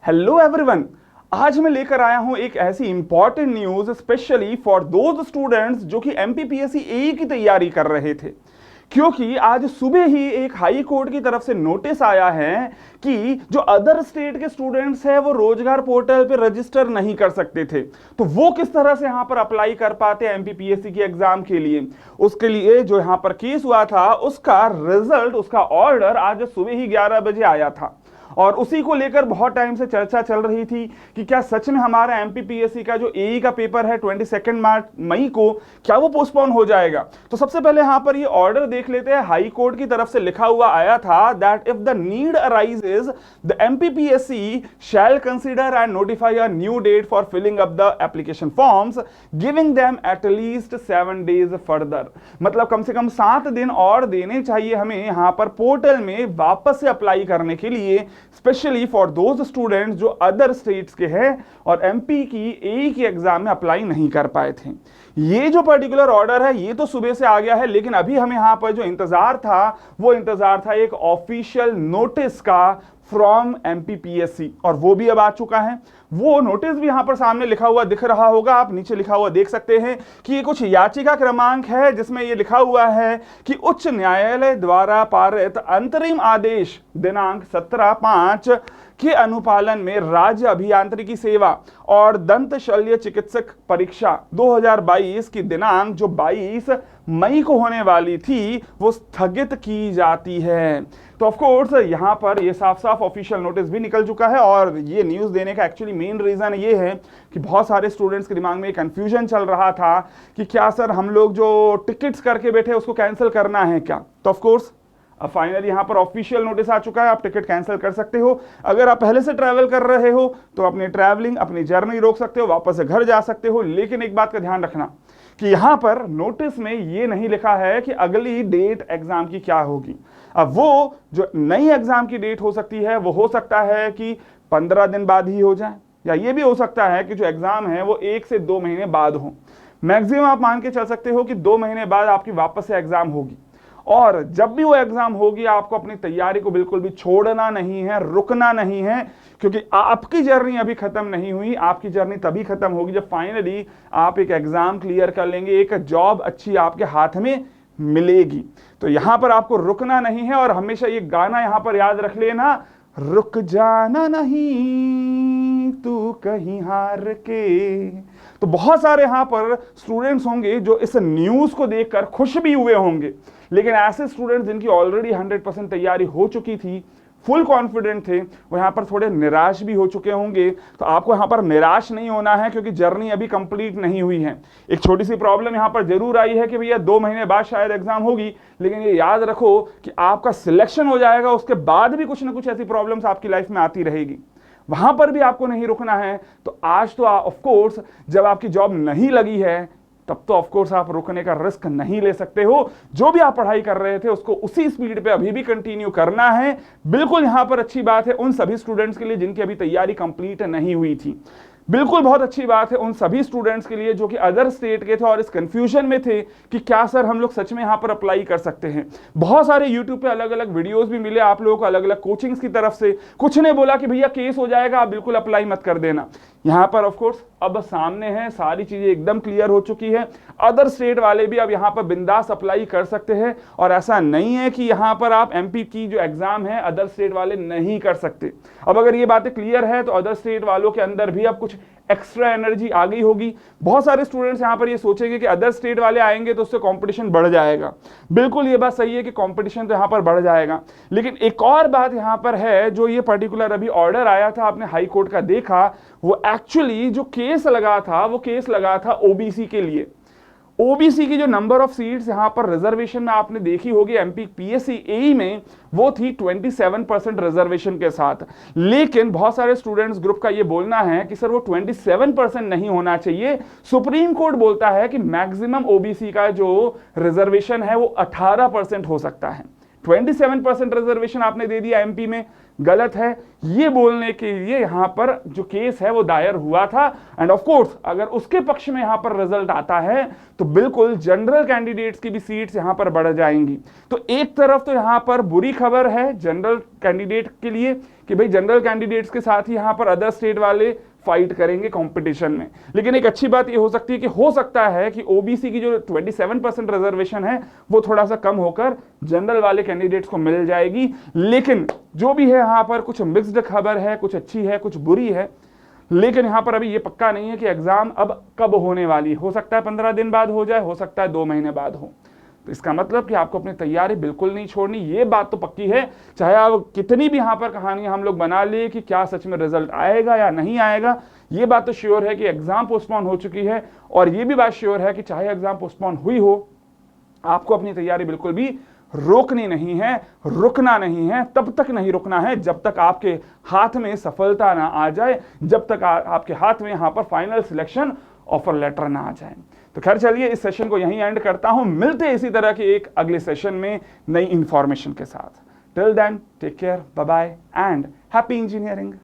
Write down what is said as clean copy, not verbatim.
Hello everyone, आज मैं लेकर आया हूं एक ऐसी important news specially for those students जो कि एमपीपीएससी एई की तैयारी कर रहे थे। क्योंकि आज सुबह ही एक हाई कोर्ट की तरफ से नोटिस आया है कि जो अदर स्टेट के स्टूडेंट्स हैं वो रोजगार पोर्टल पे रजिस्टर नहीं कर सकते थे, तो वो किस तरह से यहां पर अप्लाई कर पाते हैं एमपीपीएससी की एग्जाम के लिए। उसके लिए जो यहां पर केस हुआ था उसका रिजल्ट, उसका ऑर्डर आज सुबह ही 11 बजे आया था और उसी को लेकर बहुत टाइम से चर्चा चल रही थी कि क्या सच में हमारा एमपीपीएससी का जो एई का पेपर है 22 मई को, क्या वो पोस्टपोन हो जाएगा। तो सबसे पहले यहां पर ये ऑर्डर देख लेते हैं। हाई कोर्ट की तरफ से लिखा हुआ आया था that if the need arises the MPPSC shall consider and notify a new date for filling up the application forms giving them at least 7 days further. मतलब कम से कम 7 दिन और देने चाहिए हमें यहां पर पोर्टल में वापस से अप्लाई करने के लिए, स्पेशली फॉर दोज स्टूडेंट्स जो अदर स्टेट्स के हैं और एमपी की एई की एग्जाम में अप्लाई नहीं कर पाए थे। ये जो पर्टिकुलर ऑर्डर है ये तो सुबह से आ गया है, लेकिन अभी हमें यहां पर जो इंतजार था वो इंतजार था एक ऑफिशियल नोटिस का फ्रॉम एमपीपीएससी, और वो भी अब आ चुका है। वो नोटिस भी यहां पर सामने लिखा हुआ दिख रहा होगा, आप नीचे लिखा हुआ देख सकते हैं कि ये कुछ याचिका क्रमांक है जिसमें ये लिखा हुआ है कि उच्च न्यायालय द्वारा पारित अंतरिम आदेश दिनांक 17/5 के अनुपालन में राज्य अभियांत्रिकी सेवा और दंत शल्य चिकित्सक परीक्षा 2022 की दिनांक जो 22 मई को होने वाली थी वो स्थगित की जाती है। तो ऑफ कोर्स यहां पर ये साफ साफ ऑफिशियल नोटिस भी निकल चुका है, और ये न्यूज देने का एक्चुअली मेन रीजन ये है कि बहुत सारे स्टूडेंट्स के दिमाग में कंफ्यूजन चल रहा था कि क्या सर हम लोग जो टिकट्स करके बैठे उसको कैंसिल करना है क्या। तो ऑफ कोर्स अब फाइनली यहां पर ऑफिशियल नोटिस आ चुका है, आप टिकट कैंसिल कर सकते हो। अगर आप पहले से ट्रैवल कर रहे हो तो अपनी ट्रैवलिंग, अपनी जर्नी रोक सकते हो, वापस से घर जा सकते हो। लेकिन एक बात का ध्यान रखना कि यहां पर नोटिस में ये नहीं लिखा है कि अगली डेट एग्जाम की क्या होगी। अब वो जो नई एग्जाम की डेट हो सकती है वो हो सकता है कि 15 दिन बाद ही हो जाए, या ये भी हो सकता है कि जो एग्जाम है वो 1 से 2 महीने बाद हो। मैक्सिमम आप मान के चल सकते हो कि 2 महीने बाद आपकी वापस से एग्जाम होगी, और जब भी वो एग्जाम होगी आपको अपनी तैयारी को बिल्कुल भी छोड़ना नहीं है, रुकना नहीं है, क्योंकि आपकी जर्नी अभी खत्म नहीं हुई। आपकी जर्नी तभी खत्म होगी जब फाइनली आप एक एग्जाम क्लियर कर लेंगे, एक जॉब अच्छी आपके हाथ में मिलेगी। तो यहां पर आपको रुकना नहीं है, और हमेशा ये गाना यहां पर याद रख लेना, रुक जाना नहीं तू कहीं हार के। तो बहुत सारे यहां पर स्टूडेंट्स होंगे जो इस न्यूज को देखकर खुश भी हुए होंगे, लेकिन ऐसे स्टूडेंट्स जिनकी ऑलरेडी 100% तैयारी हो चुकी थी, फुल कॉन्फिडेंट थे, वो यहां पर थोड़े निराश भी हो चुके होंगे। तो आपको यहां पर निराश नहीं होना है, क्योंकि जर्नी अभी कंप्लीट नहीं हुई है। एक छोटी सी प्रॉब्लम यहां पर जरूर आई है कि भैया 2 महीने बाद शायद एग्जाम होगी, लेकिन ये याद रखो कि आपका सिलेक्शन हो जाएगा, उसके बाद भी कुछ ना कुछ ऐसी प्रॉब्लम्स आपकी लाइफ में आती रहेगी। वहां पर भी आपको नहीं रुकना है। तो आज तो ऑफ कोर्स जब आपकी जॉब नहीं लगी है तब तो ऑफ कोर्स आप रुकने का रिस्क नहीं ले सकते हो। जो भी आप पढ़ाई कर रहे थे उसको उसी स्पीड पे अभी भी कंटिन्यू करना है। बिल्कुल यहां पर अच्छी बात है उन सभी स्टूडेंट्स के लिए जिनकी अभी तैयारी कंप्लीट नहीं हुई थी। बिल्कुल बहुत अच्छी बात है उन सभी स्टूडेंट्स के लिए जो कि अदर स्टेट के थे और इस कंफ्यूजन में थे कि क्या सर हम लोग सच में यहां पर अप्लाई कर सकते हैं। बहुत सारे यूट्यूब पे अलग अलग वीडियोस भी मिले आप लोगों को, अलग अलग कोचिंग्स की तरफ से। कुछ ने बोला कि भैया केस हो जाएगा, आप बिल्कुल अप्लाई मत कर देना। यहां पर ऑफ कोर्स अब सामने है, सारी चीजें एकदम क्लियर हो चुकी है। अदर स्टेट वाले भी अब यहां पर बिंदास अप्लाई कर सकते हैं, और ऐसा नहीं है कि यहां पर आप एमपी की जो एग्जाम है अदर स्टेट वाले नहीं कर सकते। अब अगर ये बातें क्लियर है तो अदर स्टेट वालों के अंदर भी अब कुछ एक्स्ट्रा एनर्जी आ गई होगी। बहुत सारे स्टूडेंट्स यहां पर ये सोचेंगे कि अदर स्टेट वाले आएंगे तो उससे कंपटीशन बढ़ जाएगा। बिल्कुल ये बात सही है कि कंपटीशन तो यहां पर बढ़ जाएगा, लेकिन एक और बात यहां पर है, जो ये पर्टिकुलर अभी ऑर्डर आया था आपने हाई कोर्ट का देखा, वो एक्चुअली जो केस लगा था वो केस लगा था ओबीसी के लिए। ओबीसी की जो नंबर ऑफ सीट्स यहां पर रिजर्वेशन में आपने देखी होगी एमपीपीएससी एई में, वो थी 27% रिजर्वेशन के साथ। लेकिन बहुत सारे स्टूडेंट्स ग्रुप का ये बोलना है कि सर वो 27% नहीं होना चाहिए। सुप्रीम कोर्ट बोलता है कि मैक्सिमम ओबीसी का जो रिजर्वेशन है वो 18% हो सकता है। 27% रिजर्वेशन आपने दे दिया एमपी में, गलत है, ये बोलने के लिए यहाँ पर जो केस है वो दायर हुआ था। एंड ऑफ कोर्स अगर उसके पक्ष में यहाँ पर रिजल्ट आता है तो बिल्कुल जनरल कैंडिडेट्स की भी सीट्स यहाँ पर बढ़ जाएंगी। तो एक तरफ तो यहाँ पर बुरी खबर है जनरल कैंडिडेट के लिए कि भाई जनरल कैंडिडेट्स के साथ ही यहाँ पर अदर स्टेट वाले फाइट करेंगे कंपटीशन में, लेकिन एक अच्छी बात ये हो सकती है कि हो सकता है कि ओबीसी की जो 27% रिजर्वेशन है वो थोड़ा सा कम होकर जनरल वाले कैंडिडेट्स को मिल जाएगी। लेकिन जो भी है यहाँ पर कुछ मिक्स्ड खबर है, कुछ अच्छी है कुछ बुरी है, लेकिन यहाँ पर अभी ये पक्का नहीं है कि एग्जाम अब कब होने वाली, हो सकता है 15 दिन बाद हो जाए, हो सकता है 2 महीने बाद हो। तो इसका मतलब कि आपको अपनी तैयारी बिल्कुल नहीं छोड़नी, ये बात तो पक्की है। चाहे आप कितनी भी यहाँ पर कहानियां हम लोग बना ले कि क्या सच में रिजल्ट आएगा या नहीं आएगा, ये बात तो श्योर है कि एग्जाम पोस्टपोन हो चुकी है। और ये भी बात श्योर है कि चाहे एग्जाम पोस्टपोन हुई हो, आपको अपनी तैयारी बिल्कुल भी रोकनी नहीं है, रुकना नहीं है, तब तक नहीं रुकना है जब तक आपके हाथ में सफलता ना आ जाए, जब तक आपके हाथ में यहाँ पर फाइनल सिलेक्शन ऑफर लेटर ना आ जाए। तो खैर चलिए इस सेशन को यहीं एंड करता हूं, मिलते हैं इसी तरह के एक अगले सेशन में नई इंफॉर्मेशन के साथ। Till then take care, bye bye and happy engineering.